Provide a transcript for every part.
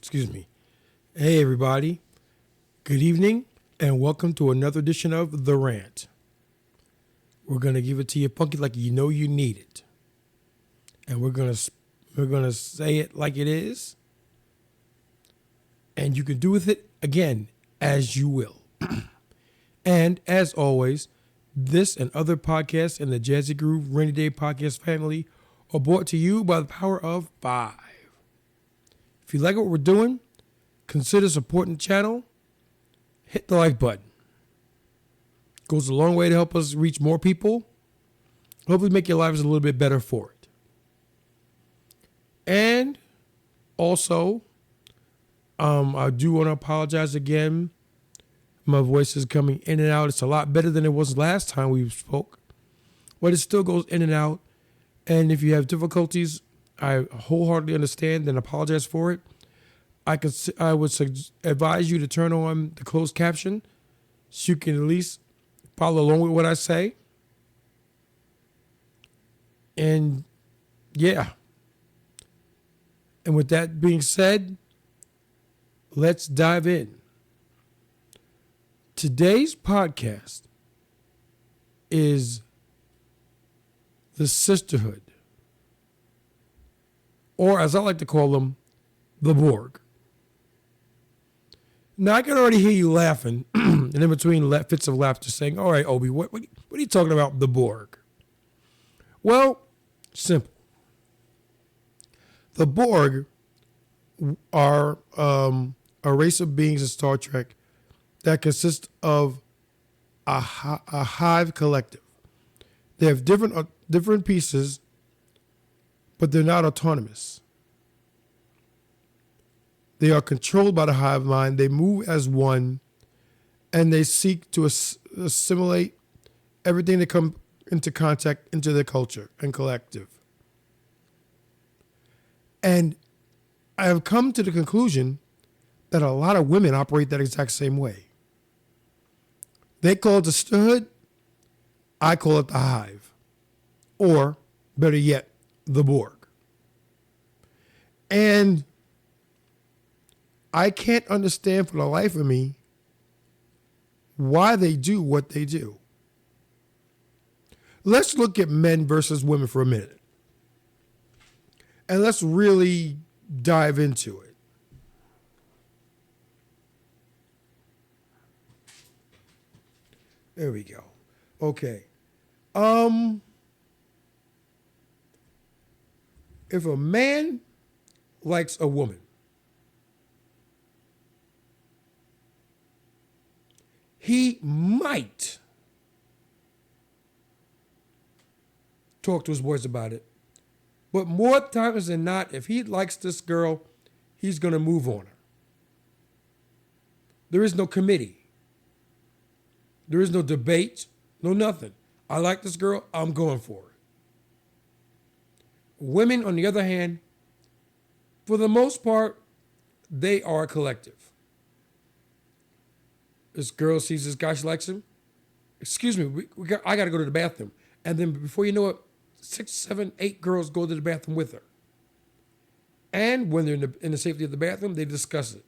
Excuse me. Hey, everybody. Good evening, and welcome to another edition of The Rant. We're going to give it to you funky like you know you need it. And we're gonna say it like it is. And you can do with it, again, as you will. And as always, this and other podcasts in the Jazzy Groove Rainy Day Podcast family are brought to you by the power of 5. If you like what we're doing, consider supporting the channel. Hit the like button. Goes a long way to help us reach more people. Hopefully make your lives a little bit better for it. And also, I do want to apologize again. My voice is coming in and out. It's a lot better than it was last time we spoke, but it still goes in and out. And if you have difficulties, I wholeheartedly understand and apologize for it. I would advise you to turn on the closed caption so you can at least follow along with what I say. And yeah. And with that being said, let's dive in. Today's podcast is the Sisterhood, or as I like to call them, the Borg. Now, I can already hear you laughing, and in between fits of laughter saying, all right, Obi, what are you talking about, the Borg? Well, simple. The Borg are a race of beings in Star Trek that consists of a hive collective. They have different pieces, but they're not autonomous. They are controlled by the hive mind. They move as one, and they seek to assimilate everything that comes into contact into their culture and collective. And I have come to the conclusion that a lot of women operate that exact same way. They call it the Sisterhood. I call it the hive. Or, better yet, the Borg. And I can't understand for the life of me why they do what they do. Let's look at men versus women for a minute. And let's really dive into it. There we go. Okay. If a man likes a woman, he might talk to his boys about it. But more times than not, if he likes this girl, he's going to move on her. There is no committee. There is no debate, no nothing. I like this girl, I'm going for it. Women, on the other hand, for the most part, they are a collective. This girl sees this guy, she likes him. Excuse me, I got to go to the bathroom. And then before you know it, 6, 7, 8 girls go to the bathroom with her. And when they're in the safety of the bathroom, they discuss it.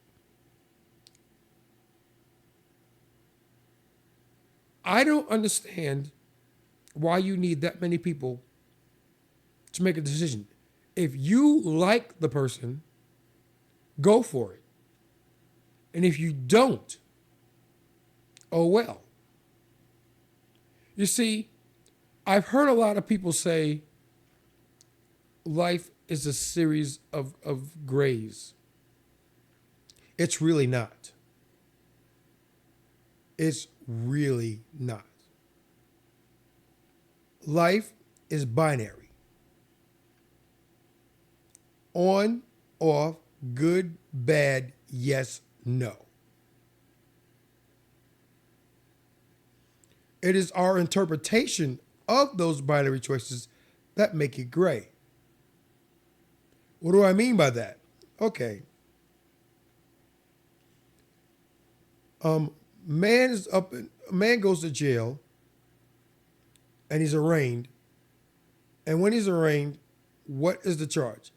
I don't understand why you need that many people to make a decision. If you like the person, go for it. And if you don't, oh well. You see, I've heard a lot of people say life is a series of grays. It's really not. It's really not. Life is binary. On, off, good, bad, yes, no. It is our interpretation of those binary choices that make it gray. What do I mean by that? Okay. Man goes to jail and he's arraigned. And when he's arraigned, what is the charge?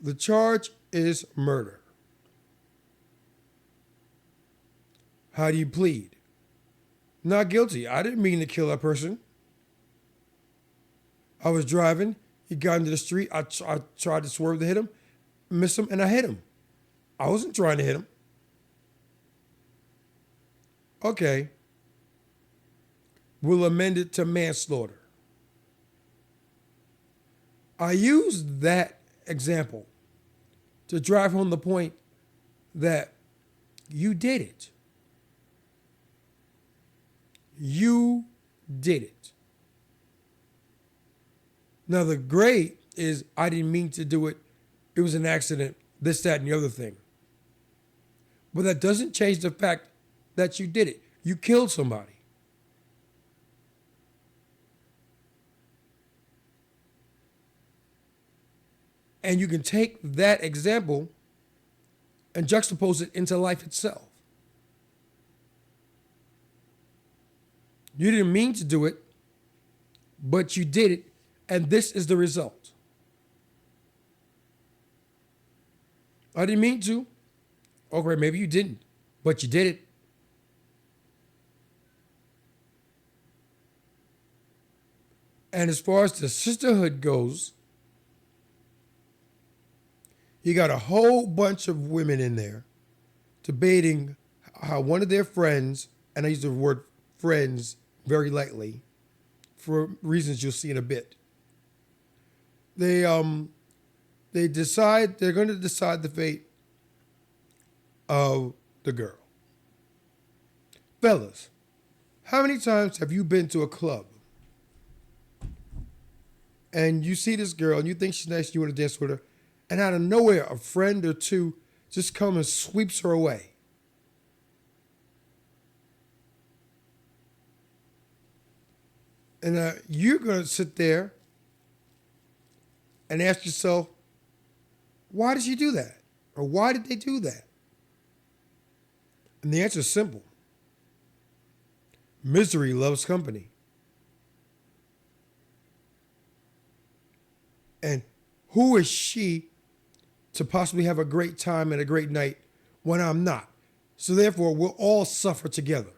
The charge is murder. How do you plead? Not guilty. I didn't mean to kill that person. I was driving. He got into the street. I tried to swerve to hit him, miss him, and I hit him. I wasn't trying to hit him. Okay. We'll amend it to manslaughter. I used that example to drive home the point that you did it. You did it. Now, the gray is I didn't mean to do it. It was an accident, this, that, and the other thing. But that doesn't change the fact that you did it. You killed somebody. And you can take that example and juxtapose it into life itself. You didn't mean to do it, but you did it, and this is the result. I didn't mean to. Okay, maybe you didn't, but you did it. And as far as the sisterhood goes, you got a whole bunch of women in there debating how one of their friends, and I use the word friends very lightly for reasons you'll see in a bit. They decide they're going to decide the fate of the girl. Fellas, how many times have you been to a club and you see this girl and you think she's nice and you want to dance with her, and out of nowhere a friend or two just come and sweeps her away? And you're going to sit there and ask yourself, why did she do that? Or why did they do that? And the answer is simple. Misery loves company. And who is she to possibly have a great time and a great night when I'm not? So therefore, we'll all suffer together.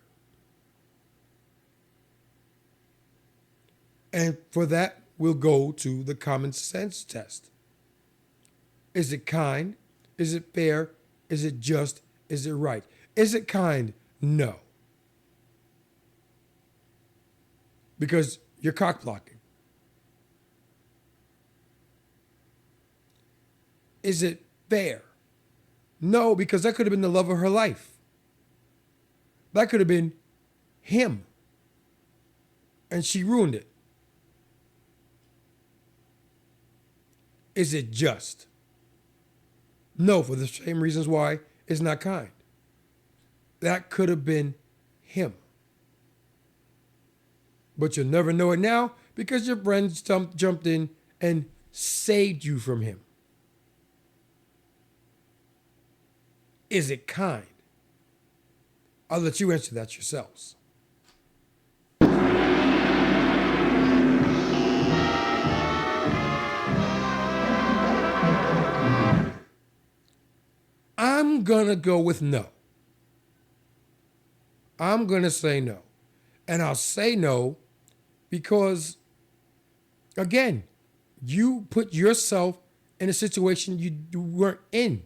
And for that, we'll go to the common sense test. Is it kind? Is it fair? Is it just? Is it right? Is it kind? No. Because you're cock blocking. Is it fair? No, because that could have been the love of her life. That could have been him. And she ruined it. Is it just? No, for the same reasons why it's not kind. That could have been him. But you'll never know it now because your friends jumped in and saved you from him. Is it kind? I'll let you answer that yourselves. I'm going to go with no. I'm going to say no. And I'll say no because, again, you put yourself in a situation you weren't in.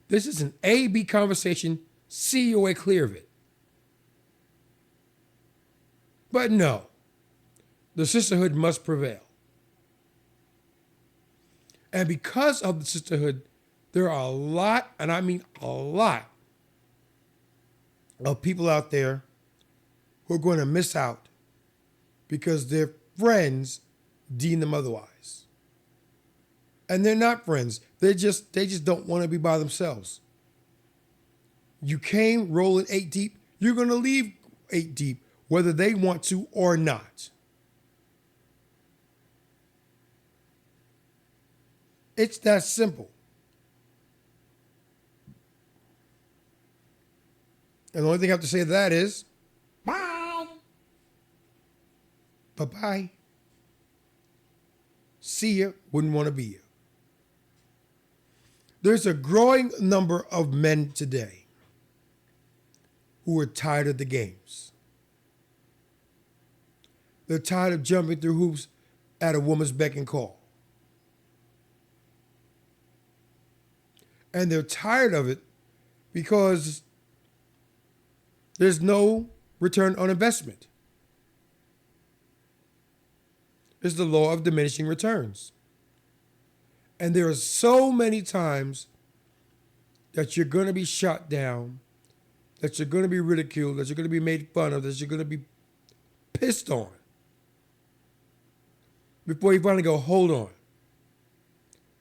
This is an A-B conversation. See your way clear of it. But no, the sisterhood must prevail. And because of the sisterhood, there are a lot, and I mean a lot, of people out there who are going to miss out because their friends deem them otherwise. And they're not friends. They just don't want to be by themselves. You came rolling 8 deep. You're going to leave 8 deep, whether they want to or not. It's that simple. And the only thing I have to say to that is, bye. Bye-bye. See ya, wouldn't want to be ya. There's a growing number of men today who are tired of the games. They're tired of jumping through hoops at a woman's beck and call. And they're tired of it because there's no return on investment. It's the law of diminishing returns. And there are so many times that you're going to be shot down, that you're going to be ridiculed, that you're going to be made fun of, that you're going to be pissed on before you finally go, hold on.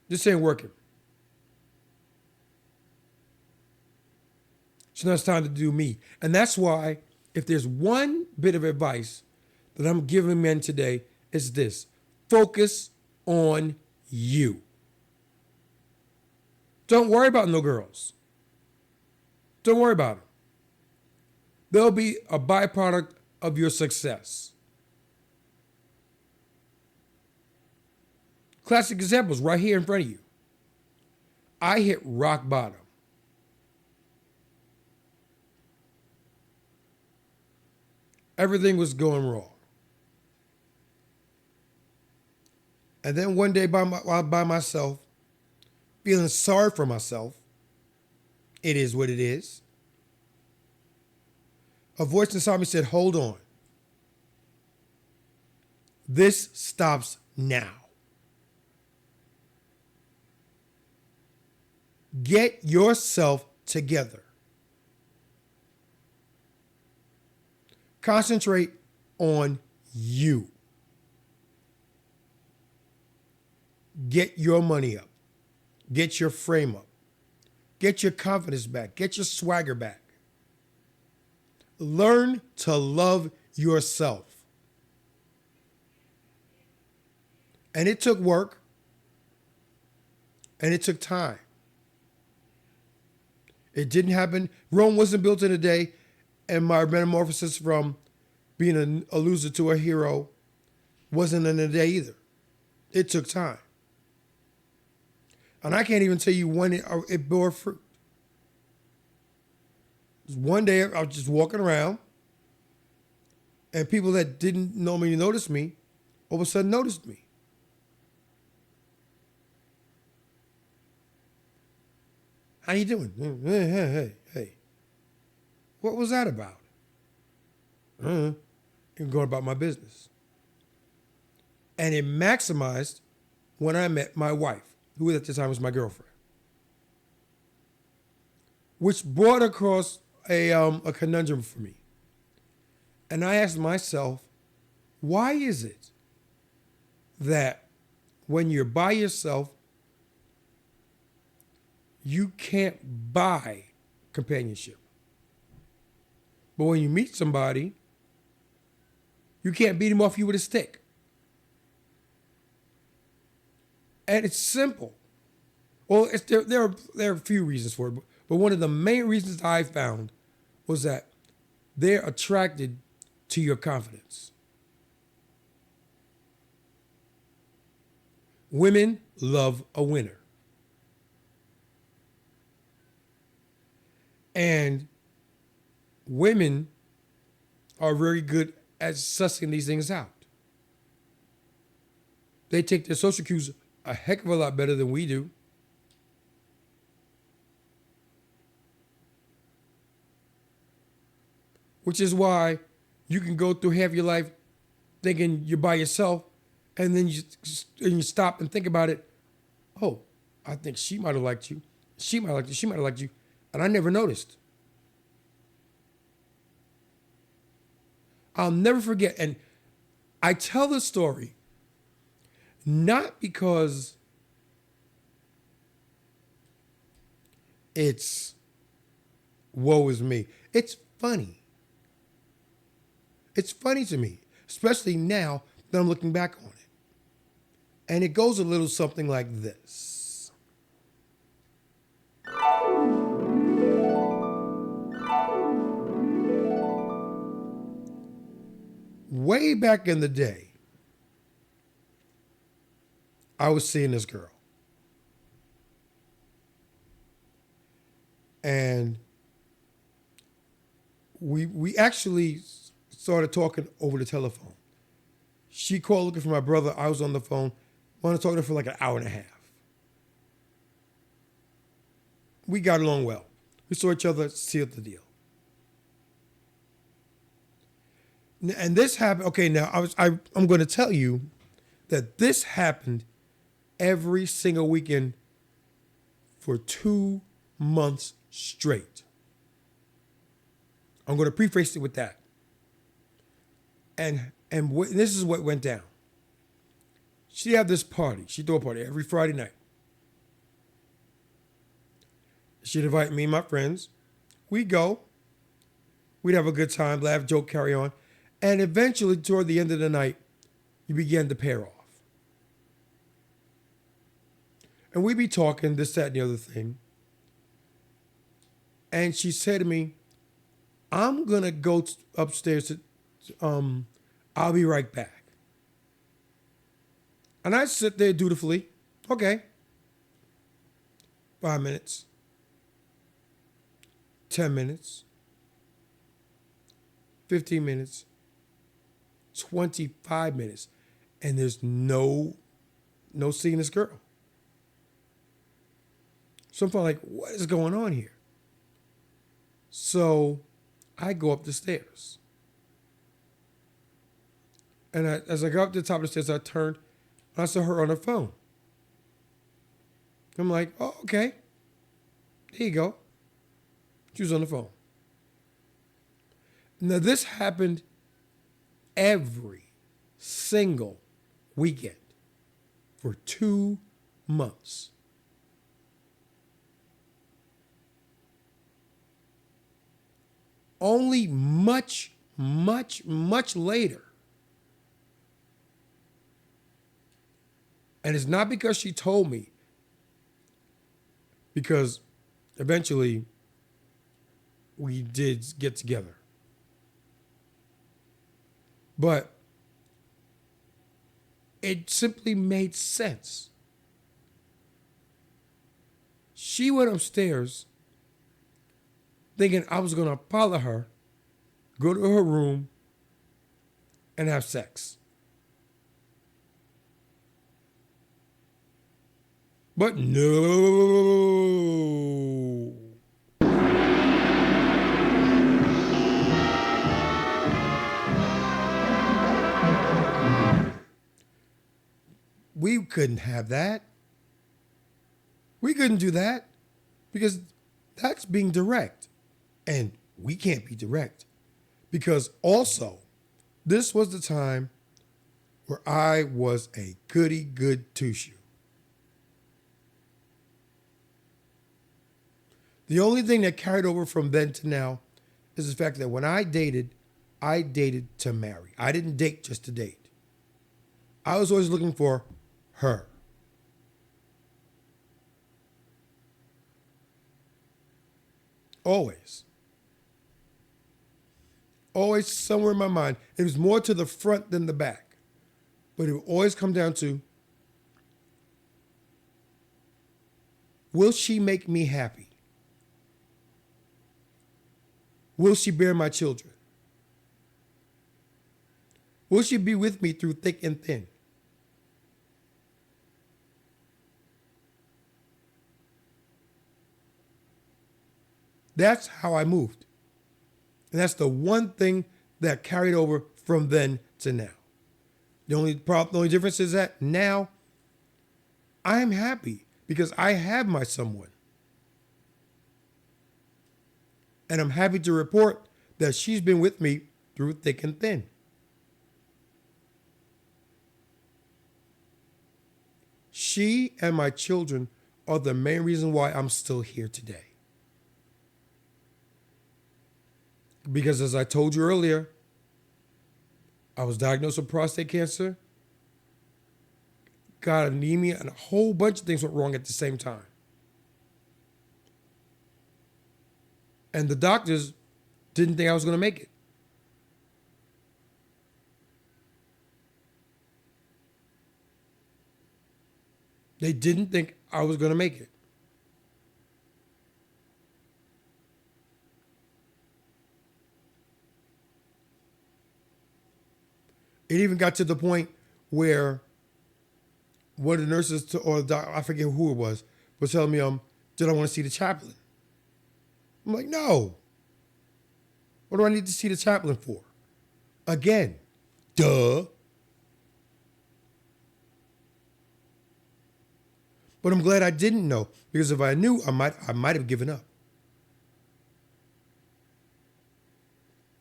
This ain't working. So now it's time to do me. And that's why, if there's one bit of advice that I'm giving men today, it's this. Focus on you. Don't worry about no girls. Don't worry about them. They'll be a byproduct of your success. Classic examples right here in front of you. I hit rock bottom. Everything was going wrong. And then one day by myself, feeling sorry for myself, it is what it is, a voice inside me said, hold on. This stops now. Get yourself together. Concentrate on you. Get your money up. Get your frame up. Get your confidence back. Get your swagger back. Learn to love yourself. And it took work. And it took time. It didn't happen. Rome wasn't built in a day. And my metamorphosis from being a loser to a hero wasn't in a day either. It took time. And I can't even tell you when it bore fruit. One day I was just walking around, and people that didn't normally notice me, all of a sudden noticed me. How you doing? Hey. What was that about? I'm going about my business. And it maximized when I met my wife, who at the time was my girlfriend, which brought across a conundrum for me. And I asked myself, why is it that when you're by yourself, you can't buy companionship? But when you meet somebody, you can't beat them off you with a stick. And it's simple. Well, there are a few reasons for it, but one of the main reasons I found was that they're attracted to your confidence. Women love a winner. And women are very good at sussing these things out. They take their social cues a heck of a lot better than we do. Which is why you can go through half your life thinking you're by yourself, and then you stop and think about it. Oh, I think she might have liked you. She might have liked you. She might have liked you. And I never noticed. I'll never forget. And I tell the story not because it's woe is me. It's funny. It's funny to me, especially now that I'm looking back on it. And it goes a little something like this. Way back in the day, I was seeing this girl. And we actually started talking over the telephone. She called looking for my brother. I was on the phone. Wanted to talk to her for like an hour and a half. We got along well. We saw each other, sealed the deal. And this happened. Okay, now I'm going to tell you that this happened every single weekend for 2 months straight. I'm going to preface it with that. And this is what went down. She had this party. She threw a party every Friday night. She'd invite me and my friends. We'd go. We'd have a good time, laugh, joke, carry on. And eventually, toward the end of the night, you began to pair off. And we'd be talking, this, that, and the other thing. And she said to me, I'm going to go upstairs to, I'll be right back. And I sit there dutifully. Okay. 5 minutes. 10 minutes. 15 minutes. 25 minutes. And there's no seeing this girl. So I'm like, what is going on here? So I go up the stairs. And as I got up to the top of the stairs, I turned and I saw her on her phone. I'm like, oh, okay. There you go. She was on the phone. Now, this happened every single weekend for 2 months. Only much, much, much later. And it's not because she told me, because eventually we did get together. But it simply made sense. She went upstairs thinking I was going to follow her, go to her room, and have sex. But no. We couldn't have that. We couldn't do that because that's being direct. And we can't be direct because also this was the time where I was a goody good two-shoe. The only thing that carried over from then to now is the fact that when I dated to marry. I didn't date just to date. I was always looking for her. Always. Always somewhere in my mind. It was more to the front than the back. But it would always come down to, will she make me happy? Will she bear my children? Will she be with me through thick and thin? That's how I moved. And that's the one thing that carried over from then to now. The only difference is that now I am happy because I have my someone. And I'm happy to report that she's been with me through thick and thin. She and my children are the main reason why I'm still here today. Because as I told you earlier, I was diagnosed with prostate cancer, got anemia, and a whole bunch of things went wrong at the same time. And the doctors didn't think I was going to make it. They didn't think I was going to make it. It even got to the point where one of the nurses, or the doc, I forget who it was telling me, did I want to see the chaplain? I'm like, no. What do I need to see the chaplain for? Again, duh. But I'm glad I didn't know, because if I knew, I might have given up.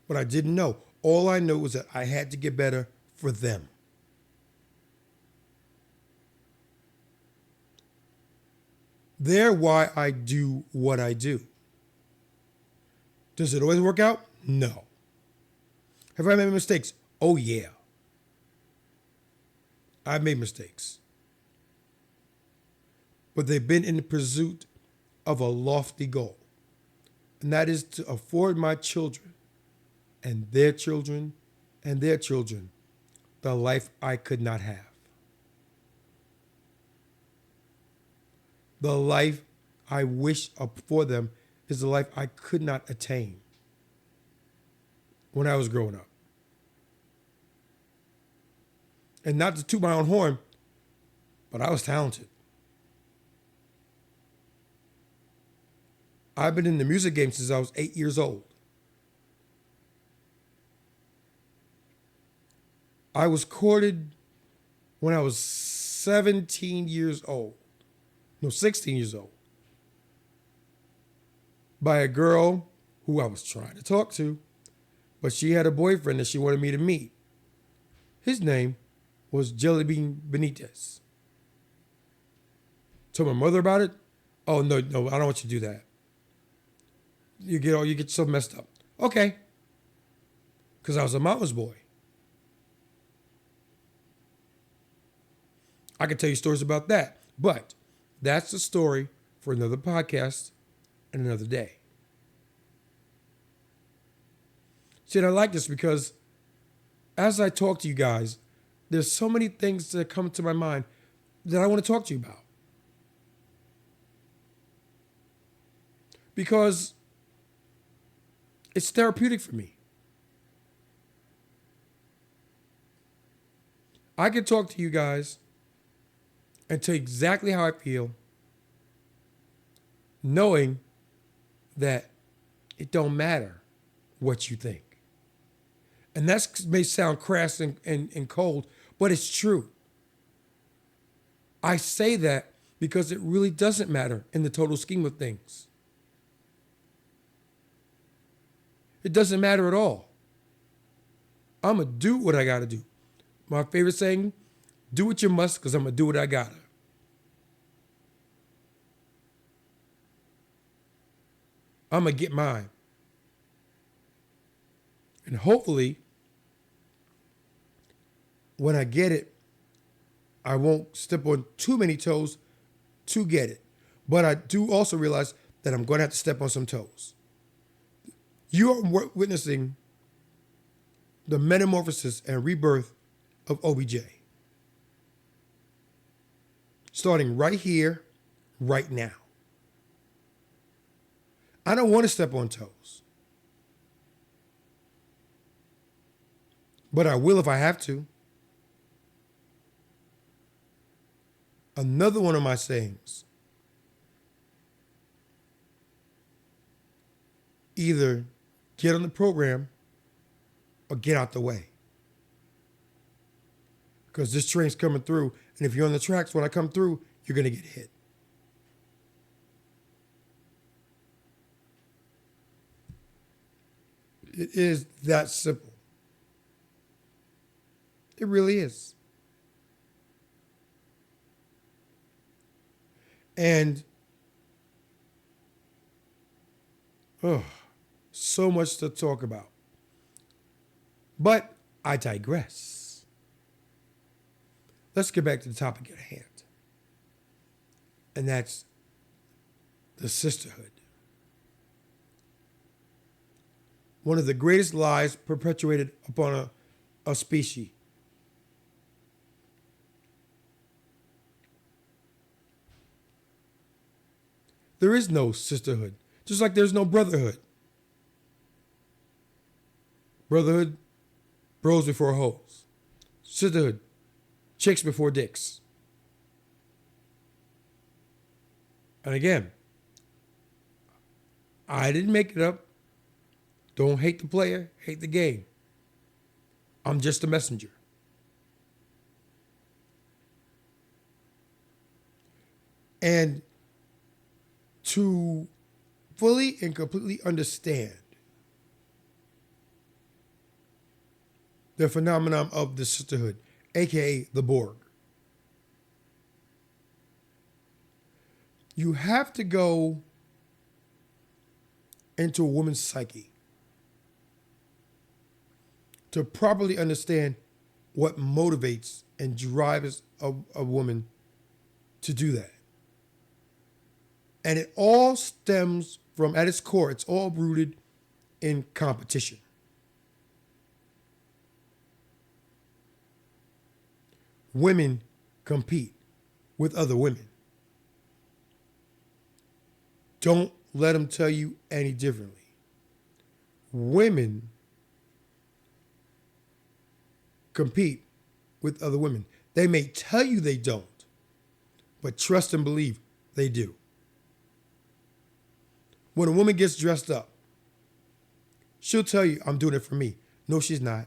But I didn't know. All I knew was that I had to get better for them. They're why I do what I do. Does it always work out? No. Have I made mistakes? Oh, yeah. I've made mistakes. But they've been in the pursuit of a lofty goal. And that is to afford my children and their children and their children the life I could not have. The life I wish for them is the life I could not attain when I was growing up. And not to toot my own horn, but I was talented. I've been in the music game since I was 8 years old. I was courted when I was 17 years old. No, 16 years old. By a girl who I was trying to talk to, but she had a boyfriend that she wanted me to meet. His name was Jellybean Benitez. Told my mother about it. Oh, no, I don't want you to do that. You get yourself messed up. Okay. Because I was a mama's boy. I could tell you stories about that. But that's a story for another podcast and another day. See, and I like this because as I talk to you guys, there's so many things that come to my mind that I want to talk to you about. Because it's therapeutic for me. I can talk to you guys and tell you exactly how I feel, knowing that it don't matter what you think. And that may sound crass and cold, but it's true. I say that because it really doesn't matter in the total scheme of things. It doesn't matter at all. I'm going to do what I got to do. My favorite saying, do what you must because I'm going to do what I got to. I'm going to get mine. And hopefully, when I get it, I won't step on too many toes to get it. But I do also realize that I'm going to have to step on some toes. You are witnessing the metamorphosis and rebirth of OBJ. Starting right here, right now. I don't want to step on toes. But I will if I have to. Another one of my sayings. Either get on the program or get out the way. Because this train's coming through, and if you're on the tracks when I come through, you're going to get hit. It is that simple. It really is. And so much to talk about. But I digress. Let's get back to the topic at hand. And that's the sisterhood. One of the greatest lies perpetuated upon a species. There is no sisterhood, just like there's no brotherhood. Brotherhood, bros before hoes. Sisterhood. Chicks before dicks. And again, I didn't make it up. Don't hate the player, hate the game. I'm just a messenger. And to fully and completely understand the phenomenon of the sisterhood, aka the Borg, you have to go into a woman's psyche to properly understand what motivates and drives a woman to do that. And it all stems from, at its core, it's all rooted in competition. Women compete with other women. Don't let them tell you any differently. Women compete with other women. They may tell you they don't, but trust and believe they do. When a woman gets dressed up, she'll tell you, I'm doing it for me. No, she's not.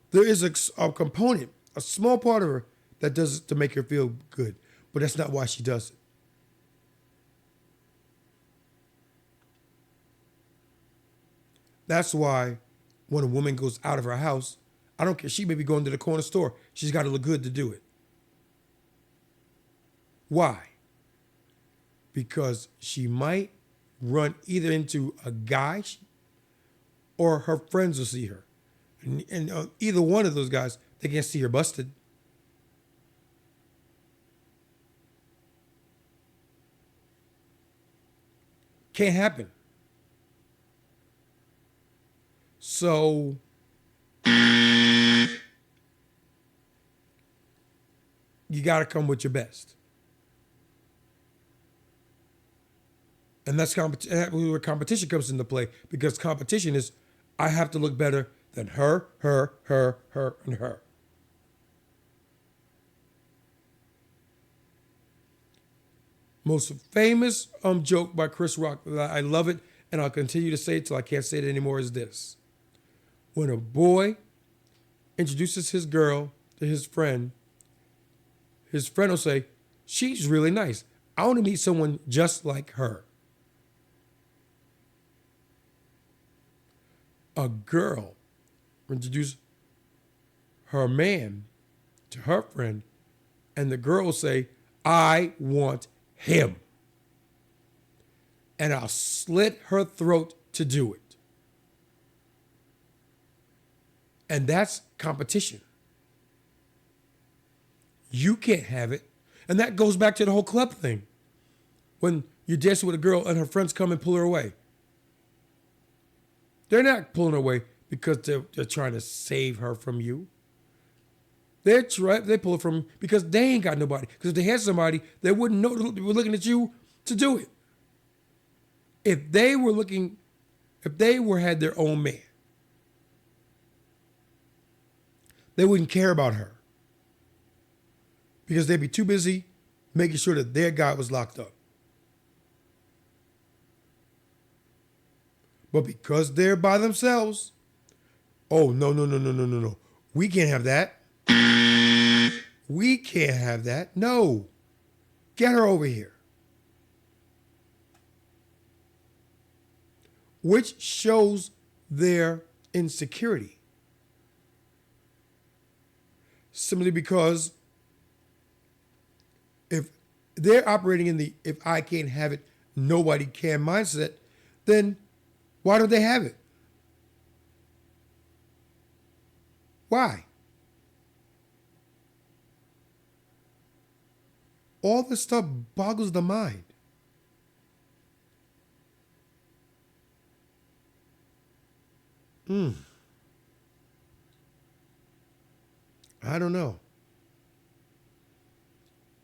There is a component, a small part of her that does it to make her feel good, but that's not why she does it. That's why when a woman goes out of her house, I don't care, she may be going to the corner store, she's got to look good to do it. Why? Because she might run either into a guy or her friends will see her. And either one of those guys, they can't see her busted. Can't happen. So you got to come with your best. And that's where competition comes into play, because competition is, I have to look better than her, and her. Most famous joke by Chris Rock, I love it, and I'll continue to say it till I can't say it anymore, is this. When a boy introduces his girl to his friend will say, she's really nice. I want to meet someone just like her. A girl introduce her man to her friend, and the girl will say, I want him. And I'll slit her throat to do it. And that's competition. You can't have it. And that goes back to the whole club thing. When you're dancing with a girl and her friends come and pull her away. They're not pulling her away because they're trying to save her from you. They pull her from because they ain't got nobody. Because if they had somebody, they wouldn't know they were looking at you to do it. If they had their own man, they wouldn't care about her. Because they'd be too busy making sure that their guy was locked up. But because they're by themselves, oh, no. We can't have that. We can't have that. No. Get her over here. Which shows their insecurity. Simply because if they're operating in the if I can't have it, nobody can mindset, then why don't they have it? Why? All this stuff boggles the mind. I don't know.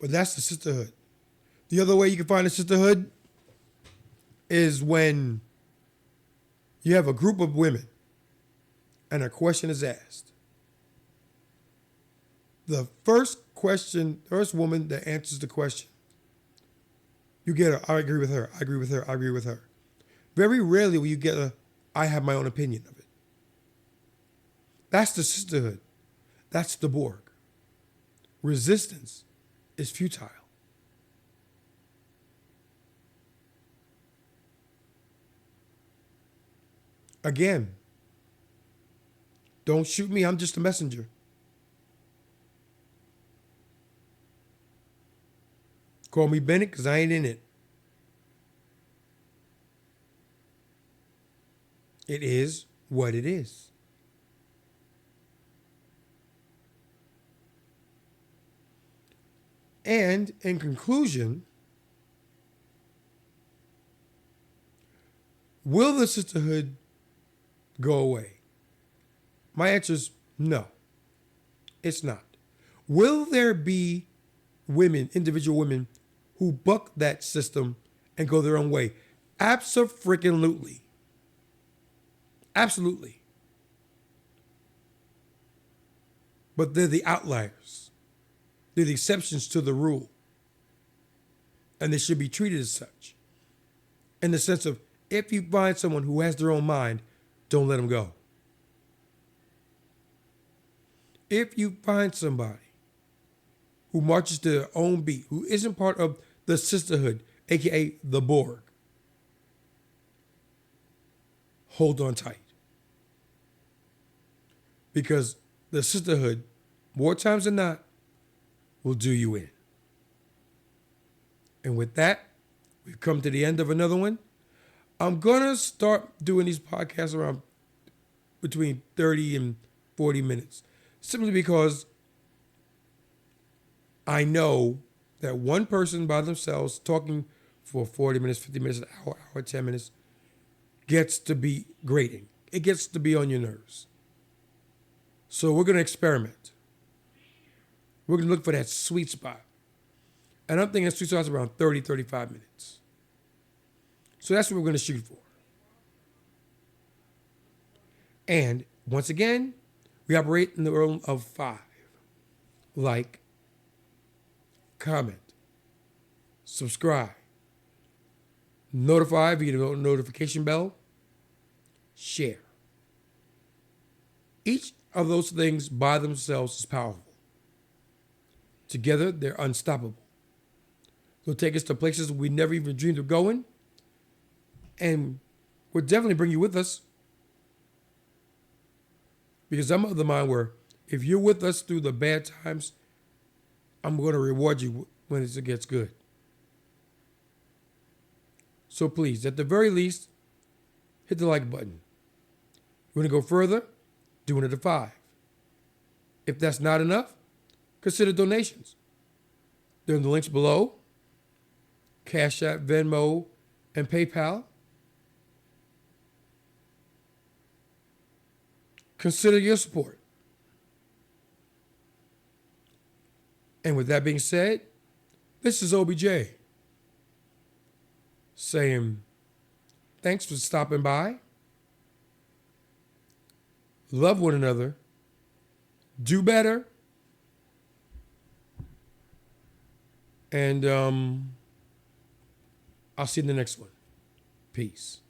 But that's the sisterhood. The other way you can find a sisterhood is when you have a group of women and a question is asked, the first woman that answers the question, you get a, I agree with her, I agree with her, I agree with her. Very rarely will you get a, I have my own opinion of it. That's the sisterhood. That's the Borg. Resistance is futile. Again, don't shoot me, I'm just a messenger. Call me Bennett because I ain't in it. It is what it is. And in conclusion, will the sisterhood go away? My answer is no, it's not. Will there be women, individual women, who buck that system and go their own way? Abso-freaking-lutely. Absolutely. But they're the outliers. They're the exceptions to the rule. And they should be treated as such. In the sense of, if you find someone who has their own mind, don't let them go. If you find somebody who marches to their own beat, who isn't part of the sisterhood, aka the Borg, hold on tight. Because the sisterhood, more times than not, will do you in. And with that, we've come to the end of another one. I'm going to start doing these podcasts around between 30 and 40 minutes, simply because I know that one person by themselves talking for 40 minutes, 50 minutes, an hour, 10 minutes, gets to be grating. It gets to be on your nerves. So we're going to experiment. We're going to look for that sweet spot. And I'm thinking sweet spot's around 30, 35 minutes. So that's what we're going to shoot for. And once again, we operate in the realm of 5. Like, comment, subscribe, notify via the notification bell, share. Each of those things by themselves is powerful. Together, they're unstoppable. They'll take us to places we never even dreamed of going, and we'll definitely bring you with us. Because I'm of the mind where if you're with us through the bad times, I'm going to reward you when it gets good. So please, at the very least, hit the like button. You want to go further? Do another 5. If that's not enough, consider donations. There are the links below. CashApp, Venmo, and PayPal. Consider your support. And with that being said, this is OBJ saying thanks for stopping by. Love one another. Do better. And I'll see you in the next one. Peace.